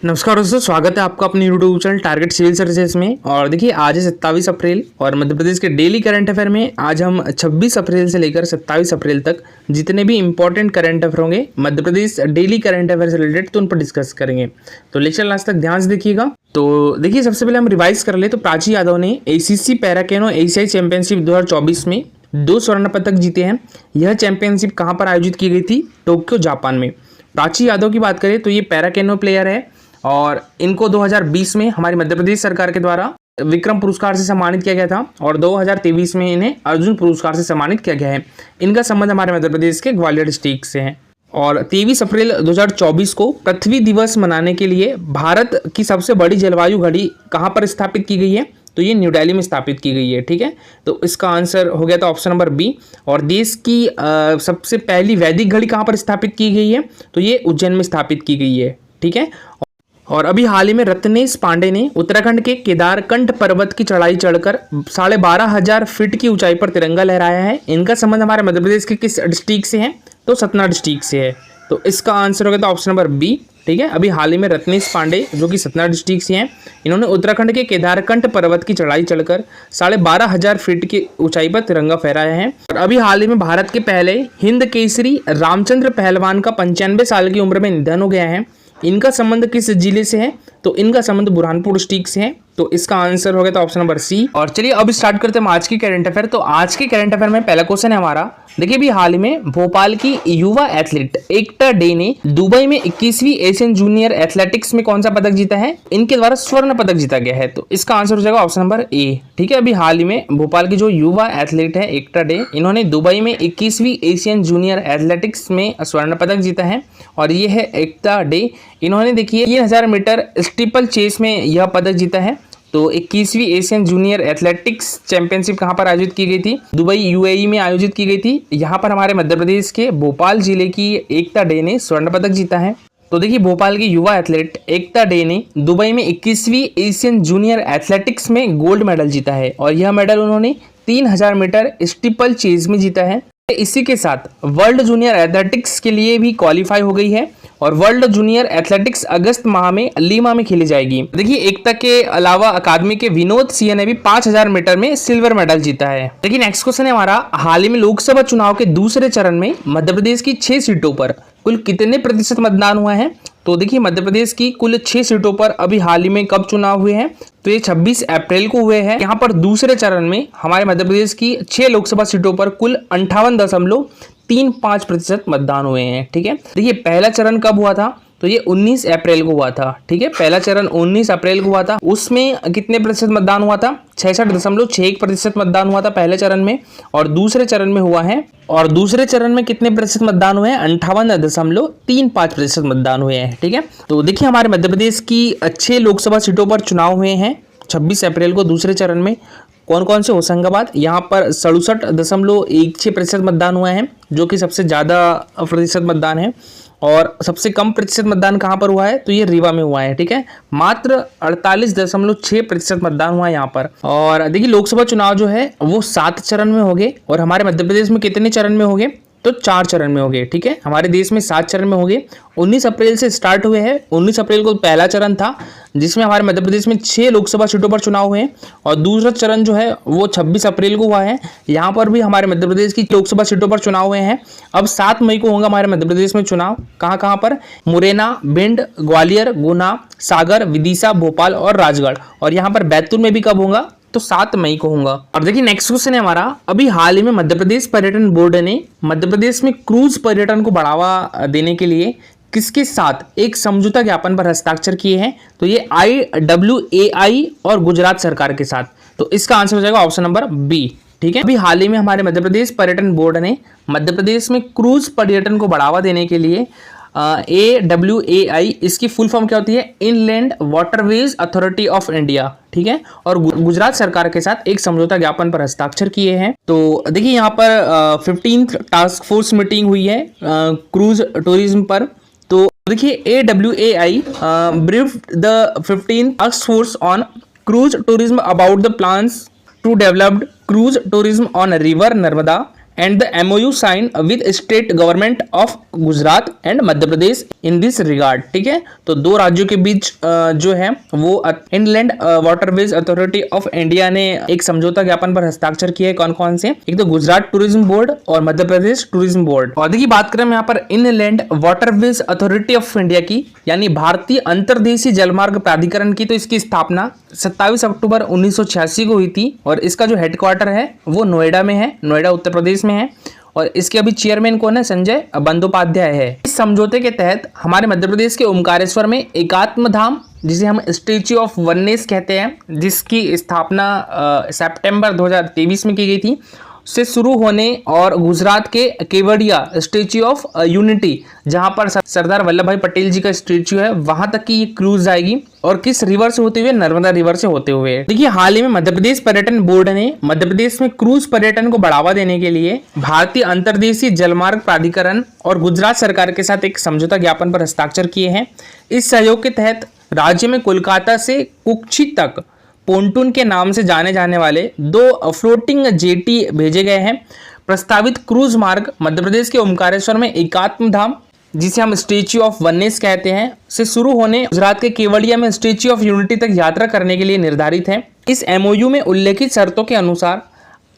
नमस्कार दोस्तों, स्वागत है आपका अपने YouTube channel target civil services में। और देखिए आज है 27 अप्रैल और मध्य प्रदेश के डेली करंट अफेयर में आज हम 26 अप्रैल से लेकर 27 अप्रैल तक जितने भी इंपॉर्टेंट करंट अफेयर होंगे Madhya Pradesh daily current affair से रिलेटेड तो उन पर डिस्कस करेंगे। तो लेक्चर लास्ट तक ध्यान से देखिएगा। तो देखिए सबसे पहले हम रिवाइज कर ले तो प्राची यादव ने ACC पैरा कैनो एशियाई चैंपियनशिप 2024 में 2 स्वर्ण पदक जीते हैं। यह चैंपियनशिप कहाँ पर आयोजित की गई थी? टोक्यो, जापान में। प्राची यादव की बात करें तो ये पैरा कैनो प्लेयर है और इनको 2020 में हमारी मध्य प्रदेश सरकार के द्वारा विक्रम पुरस्कार से सम्मानित किया गया था और 2023 में इन्हें अर्जुन पुरस्कार से सम्मानित किया गया है। इनका संबंध हमारे मध्य प्रदेश के ग्वालियर डिस्ट्रिक्ट से है। और 23 अप्रैल 2024 को पृथ्वी दिवस मनाने के लिए भारत की सबसे बड़ी जलवायु घड़ी कहाँ पर स्थापित की गई है? तो ये न्यू दिल्ली में स्थापित की गई है। ठीक है, तो इसका आंसर हो गया था ऑप्शन नंबर बी। और देश की सबसे पहली वैदिक घड़ी कहाँ पर स्थापित की गई है? तो ये उज्जैन में स्थापित की गई है। ठीक है, और अभी हाल ही में रत्नेश पांडे ने उत्तराखंड के केदारकंठ पर्वत की चढ़ाई चढ़कर 12,500 फीट की ऊंचाई पर तिरंगा लहराया है। इनका संबंध हमारे मध्य प्रदेश के किस डिस्ट्रिक्ट से है? तो सतना डिस्ट्रिक्ट से है। तो इसका आंसर होगा तो ऑप्शन नंबर बी। ठीक है, अभी हाल ही में रत्नेश पांडे जो कि सतना डिस्ट्रिक्ट से हैं, इन्होंने उत्तराखंड के केदारकंठ पर्वत की चढ़ाई चढ़कर 12,500 फीट की ऊंचाई पर तिरंगा फहराया है। और अभी हाल ही में भारत के पहले हिंद केसरी रामचंद्र पहलवान का 95 साल की उम्र में निधन हो गया है। इनका संबंध किस जिले से है? तो इनका संबंध बुरहानपुर डिस्ट्रिक्ट से है। तो इसका आंसर हो गया तो ऑप्शन नंबर सी। और चलिए अब स्टार्ट करते हैं आज की करंट अफेयर। तो आज के करंट अफेयर में पहला क्वेश्चन है हमारा, देखिए भी हाल ही में भोपाल की युवा एथलीट एकता डे ने दुबई में 21वीं एशियन जूनियर एथलेटिक्स में कौन सा पदक जीता है? इनके द्वारा स्वर्ण पदक जीता गया है। तो इसका आंसर हो जाएगा ऑप्शन नंबर ए। ठीक है, अभी हाल ही में भोपाल की जो युवा एथलीट है एकता डे, इन्होंने दुबई में 21वीं एशियन जूनियर एथलेटिक्स में स्वर्ण पदक जीता है। और ये है एकता डे, इन्होंने देखिए 3000 मीटर स्टीपल चेस में यह पदक जीता है। तो 21वीं एशियन जूनियर एथलेटिक्स चैंपियनशिप कहाँ पर आयोजित की गई थी? दुबई UAE में आयोजित की गई थी। यहाँ पर हमारे मध्य प्रदेश के भोपाल जिले की एकता डे ने स्वर्ण पदक जीता है। तो देखिए भोपाल की युवा एथलीट एकता डे ने दुबई में 21वीं एशियन जूनियर एथलेटिक्स में गोल्ड मेडल जीता है और यह मेडल उन्होंने 3000 मीटर स्टीपल चेज में जीता है। इसी के साथ वर्ल्ड जूनियर एथलेटिक्स के लिए भी क्वालिफाई हो गई है और वर्ल्ड जूनियर एथलेटिक्स अगस्त माह में लीमा में खेली जाएगी। देखिए एकता के अलावा अकादमी के विनोद सिंह ने भी 5000 मीटर में सिल्वर मेडल जीता है। देखिए नेक्स्ट क्वेश्चन है हमारा, हाल ही में लोकसभा चुनाव के दूसरे चरण में मध्य प्रदेश की 6 सीटों पर कुल कितने प्रतिशत मतदान हुआ है? तो देखिए मध्य प्रदेश की कुल 6 सीटों पर अभी हाल ही में कब चुनाव हुए हैं? तो ये 26 अप्रैल को हुए हैं। यहाँ पर दूसरे चरण में हमारे मध्य प्रदेश की 6 लोकसभा सीटों पर कुल 58.35% मतदान हुए हैं। ठीक है, देखिए पहला चरण कब हुआ था? तो ये 19 अप्रैल को हुआ था। ठीक है, पहला चरण 19 अप्रैल को हुआ था। उसमें कितने प्रतिशत मतदान हुआ था? 66.61% मतदान हुआ था पहले चरण में। और दूसरे चरण में हुआ है, और दूसरे चरण में कितने प्रतिशत मतदान हुए हैं? 58.35% मतदान हुए हैं। ठीक है, तो देखिए हमारे मध्य प्रदेश की 6 लोकसभा सीटों पर चुनाव हुए हैं 26 अप्रैल को दूसरे चरण में। कौन कौन से? होशंगाबाद, यहाँ पर 67.16% मतदान हुआ है जो कि सबसे ज़्यादा प्रतिशत मतदान है। और सबसे कम प्रतिशत मतदान कहाँ पर हुआ है? तो ये रीवा में हुआ है। ठीक है, मात्र 48.6% मतदान हुआ है यहाँ पर। और देखिए लोकसभा चुनाव जो है वो 7 चरण में हो गए और हमारे मध्य प्रदेश में कितने चरण में हो गए? तो 4 चरण में हो गए। ठीक है, हमारे देश में 7 चरण में हो गए। 19 अप्रैल से स्टार्ट हुए हैं। 19 अप्रैल को पहला चरण था जिसमें हमारे मध्य प्रदेश में 6 लोकसभा सीटों पर चुनाव हुए और दूसरा चरण जो है वो 26 अप्रैल को हुआ है। यहाँ पर भी हमारे मध्य प्रदेश की लोकसभा सीटों पर चुनाव हुए हैं। अब 7 मई को होगा हमारे मध्य प्रदेश में चुनाव। कहाँ कहाँ पर? मुरैना, भिंड, ग्वालियर, गुना, सागर, विदिशा, भोपाल और राजगढ़। और यहाँ पर बैतूल में भी कब होगा? तो 7 मई को होगा। और देखिए नेक्स्ट क्वेश्चन है हमारा, अभी हाल ही में मध्य प्रदेश पर्यटन बोर्ड ने मध्य प्रदेश में क्रूज पर्यटन को बढ़ावा देने के लिए किसके साथ एक समझौता ज्ञापन पर हस्ताक्षर किए हैं? तो ये IWAI और गुजरात सरकार के साथ। तो इसका आंसर हो जाएगा ऑप्शन नंबर बी। ठीक है, अभी हाल ही में हमारे मध्य प्रदेश पर्यटन बोर्ड ने मध्य प्रदेश में क्रूज पर्यटन को बढ़ावा देने के लिए AWAI, इसकी फुल फॉर्म क्या होती है? Inland waterways authority of India. ठीक है, और गुजरात सरकार के साथ एक समझौता ज्ञापन पर हस्ताक्षर किए हैं। तो देखिए यहाँ पर 15th टास्क फोर्स मीटिंग हुई है क्रूज टूरिज्म पर। तो देखिए AWAI briefed the 15th task force on cruise tourism about the plans to develop cruise tourism on river Narmada and the MOU signed with state government of Gujarat and Madhya Pradesh in this regard. ठीक है, तो दो राज्यों के बीच जो है वो inland waterways authority of India ने एक समझौता ज्ञापन पर हस्ताक्षर किए हैं। कौन कौन से? एक तो गुजरात टूरिज्म बोर्ड और मध्य प्रदेश टूरिज्म बोर्ड। और देखिए बात करें यहाँ पर inland waterways authority of India की, यानी भारतीय अंतर्देशीय जलमार्ग प्राधिकरण की, तो इसकी स्थापना 27 अक्टूबर 1986 को हुई थी और इसका जो हेडक्वार्टर है वो नोएडा में है, नोएडा उत्तर प्रदेश में है। और इसके अभी चेयरमैन कौन है? संजय बंदोपाध्याय है। इस समझौते के तहत हमारे मध्य प्रदेश के ओमकारेश्वर में एकात्म धाम, जिसे हम स्टैच्यू ऑफ वननेस कहते हैं, जिसकी स्थापना सितंबर 2023 में की गई थी, से शुरू होने और गुजरात के केवड़िया स्टैच्यू ऑफ यूनिटी, जहां पर सरदार वल्लभ भाई पटेल जी का स्टैच्यू है, वहां तक की ये क्रूज जाएगी। और किस रिवर से होते हुए? नर्मदा रिवर से होते हुए। देखिए हाल ही में मध्य प्रदेश पर्यटन बोर्ड ने मध्य प्रदेश में क्रूज पर्यटन को बढ़ावा देने के लिए भारतीय अंतर्देशीय जलमार्ग प्राधिकरण और गुजरात सरकार के साथ एक समझौता ज्ञापन पर हस्ताक्षर किए हैं। इस सहयोग के तहत राज्य में कोलकाता से कुक्षी तक पोंटून के नाम से जाने जाने वाले 2 फ्लोटिंग जेटी भेजे गए हैं। प्रस्तावित क्रूज मार्ग मध्य प्रदेश के ओमकारेश्वर में एकात्म धाम, जिसे हम स्टैच्यू ऑफ वननेस कहते हैं, से शुरू होने गुजरात के केवड़िया में स्टैच्यू ऑफ यूनिटी तक यात्रा करने के लिए निर्धारित है। इस एमओयू में उल्लेखित शर्तों के अनुसार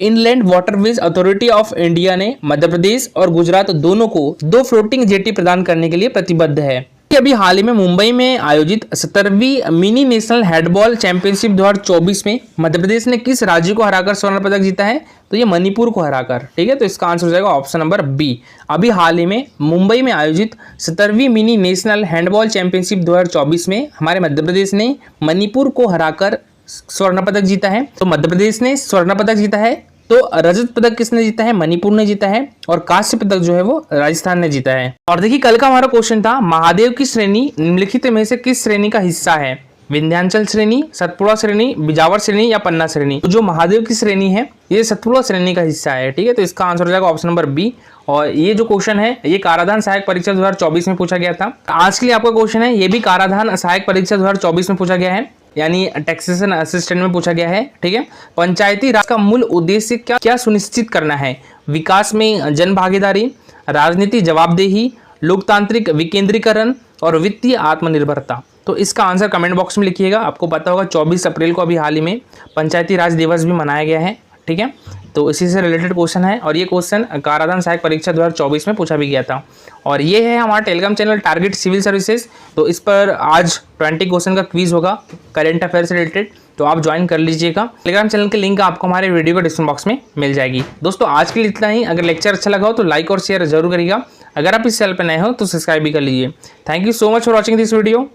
inland waterways authority of India ने मध्य प्रदेश और गुजरात दोनों को 2 फ्लोटिंग जेटी प्रदान करने के लिए प्रतिबद्ध है। अभी हाल ही में मुंबई में आयोजित 17वीं मिनी नेशनल हैंडबॉल चैंपियनशिप 2024 में मध्य प्रदेश ने किस राज्य को हराकर स्वर्ण पदक जीता है? तो ये मणिपुर को हराकर। ठीक है, तो इसका आंसर हो जाएगा ऑप्शन नंबर बी। अभी हाल ही में मुंबई में आयोजित 17वीं मिनी नेशनल हैंडबॉल चैंपियनशिप 2024 में हमारे मध्य प्रदेश ने मणिपुर को हराकर स्वर्ण पदक जीता है। तो मध्य प्रदेश ने स्वर्ण पदक जीता है, तो रजत पदक किसने जीता है? मणिपुर ने जीता है। और कांस्य पदक जो है वो राजस्थान ने जीता है। और देखिए कल का हमारा क्वेश्चन था, महादेव की श्रेणी निम्नलिखित में से किस श्रेणी का हिस्सा है? विंध्याचल श्रेणी, सतपुड़ा श्रेणी, बिजावर श्रेणी या पन्ना श्रेणी? तो जो महादेव की श्रेणी है ये सतपुड़ा श्रेणी का हिस्सा है। ठीक है, तो इसका आंसर हो जाएगा ऑप्शन नंबर बी। और ये जो क्वेश्चन है ये काराधान सहायक परीक्षा 2024 में पूछा गया था। आज के लिए आपका क्वेश्चन है, ये भी काराधान सहायक परीक्षा 2024 में पूछा गया है, यानी टैक्सेशन असिस्टेंट में पूछा गया है। ठीक है, पंचायती राज का मूल उद्देश्य क्या सुनिश्चित करना है? विकास में जन भागीदारी, राजनीति जवाबदेही, लोकतांत्रिक विकेंद्रीकरण और वित्तीय आत्मनिर्भरता। तो इसका आंसर कमेंट बॉक्स में लिखिएगा। आपको पता होगा 24 अप्रैल को अभी हाल ही में पंचायती राज दिवस भी मनाया गया है। ठीक है, तो इसी से रिलेटेड क्वेश्चन है और ये क्वेश्चन काराधान सहायक परीक्षा 2024 में पूछा भी गया था। और ये है हमारा Telegram channel target civil services. तो इस पर आज 20 क्वेश्चन का क्विज होगा करंट अफेयर से रिलेटेड, तो आप ज्वाइन कर लीजिएगा। टेलीग्राम चैनल की लिंक आपको हमारे वीडियो के डिस्क्रिप्शन बॉक्स में मिल जाएगी। दोस्तों आज के लिए इतना ही। अगर लेक्चर अच्छा लगा हो तो लाइक और शेयर जरूर करिएगा। अगर आप इस चैनल पर नए हो तो सब्सक्राइब भी कर लीजिए। Thank you so much for watching this video.